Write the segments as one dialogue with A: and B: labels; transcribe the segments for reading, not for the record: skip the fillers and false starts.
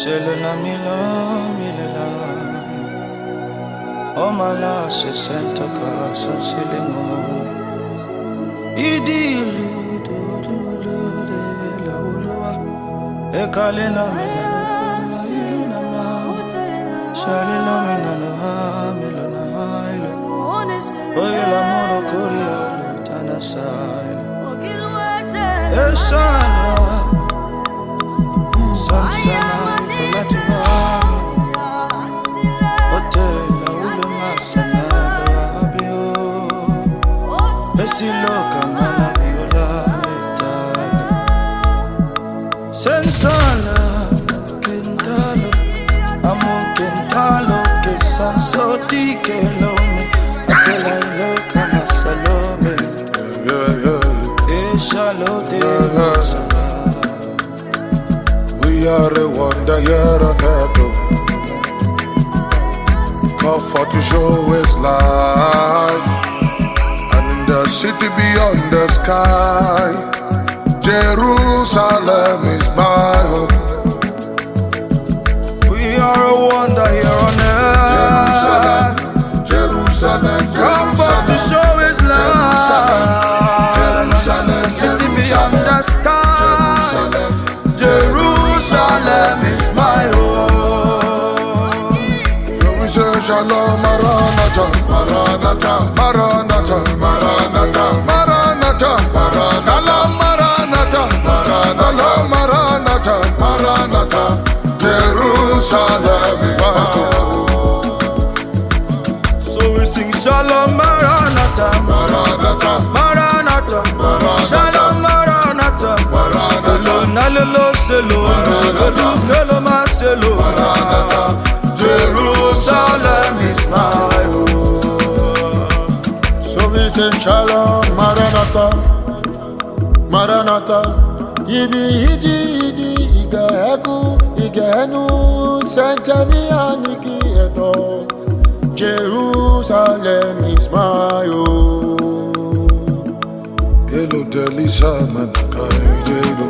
A: Salem, milela. Omala se senta casa silemo. Idilu do de la ulua. Ekalena milena ma. Salena milena ha milena haile. Oyela mono korea tana saile. Esana. Sansana. Sensala, Kentalo, Amo Kentalo, que Sansoti, que Lome, Atela Loca, Salome, Eshalote.
B: We are a wonder here on earth. Comfort to show His light, and in the city beyond the sky, Jerusalem is my home.
A: We are a wonder here on earth.
B: Jerusalem,
A: comfort to show His light, the city beyond the sky. Jerusalem is my home.
B: We say Shalom, Maranatha, Maranatha, Maranatha, Maranatha, Maranatha, Maranatha, Maranatha, Maranatha, Maranatha, Jerusalem is my home.
A: So we sing Shalom, Maranatha, Maranatha, Maranatha, Shalom, Maranatha, Maranatha, Nalelo Selo, Nalelo Maselo, Maranatha, Jerusalem is my home.
B: So we say Shalom, Maranatha, Maranatha, Idi, Idi, Idi, Igaegu, Igenu, Sentemi Aniki Edo. Jerusalem is my home. Elo Delisa Manakai Dedo,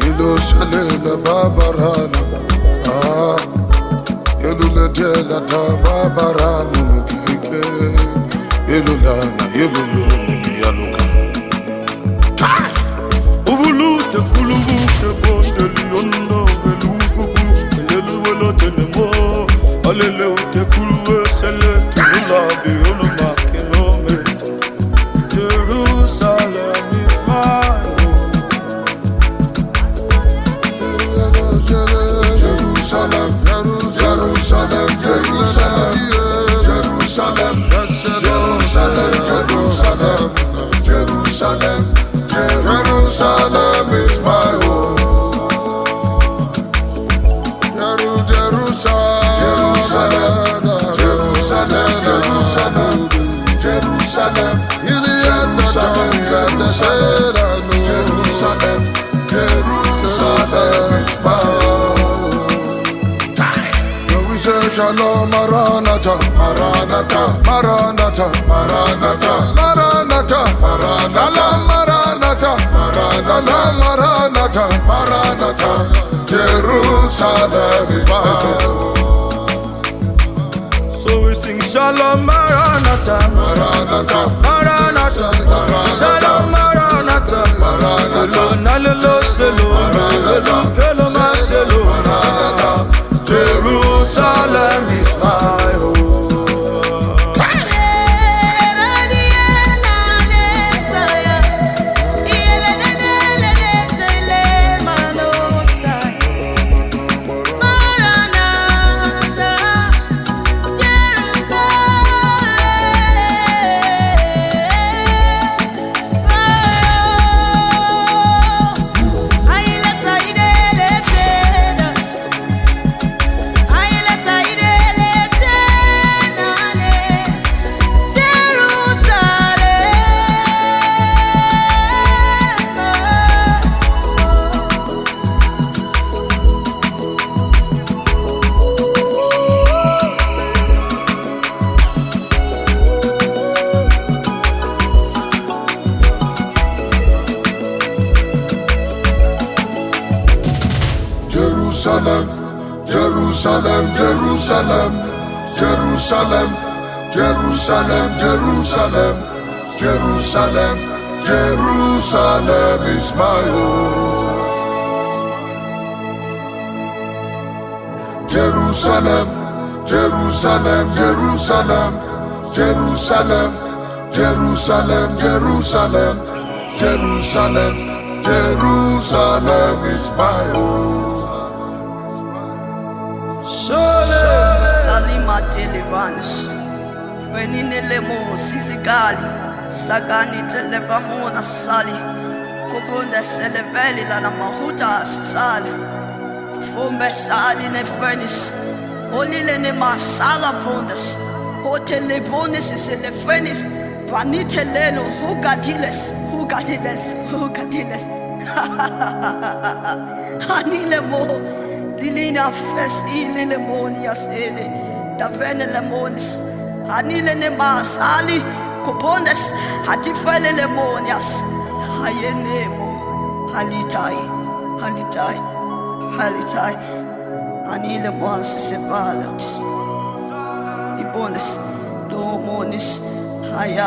B: Elo Salela Babarana, Elo Ledela Babarana, Elo Lana, Elo Luna, Yaluka.
A: Uvulute, Kuluvute, Bonde Liondo, Veluku, Lelu Tenemo, Aleleute, Kulu, Select, Ulabi, Unuma, kilometer. Jerusalem is my home.
B: Jerusalem, Jerusalem, Jerusalem, Jerusalem, Jerusalem, Jerusalem, Jerusalem, Jerusalem is my home. Jerusalem, Jerusalem, Jerusalem, Jerusalem, Jerusalem, Jerusalem, Jerusalem is my home. So we say Shalom, Maranatha, Maranatha, Maranatha, Maranatha, Maranatha, Maranatha, Maranatha, Maranatha, Maranatha, Maranatha, Jerusalem is my home.
A: So we sing Shalom, Maranatha,
B: Maranatha,
A: Maranatha, Shalom, Maranatha, Maranatha, Nalelo Selo, Nalelo Kelo Maselo, Maranatha, Jerusalem is my home.
C: Let's
B: Jerusalem, Jerusalem, Jerusalem, Jerusalem, Jerusalem, Jerusalem, Jerusalem, Jerusalem is my home. Jerusalem, Jerusalem, Jerusalem, Jerusalem, Jerusalem, Jerusalem, Jerusalem, Jerusalem is my home.
C: Salima televanis Fenine lemo sizikali Sagani televamona sali Kubunde seleveli la mahuta sisali Fumbe sali ne fenis Olile ne masala fundes Hotel bonis is le fenis Panite leno hugadiles Hanile mo Lilina fesi lile monias ele Davene lemonis Hanile ne masali Kubundes hatifele lemonias Hayenemo Halitai Anile moansi sebalatis Ibonis Domonis Ay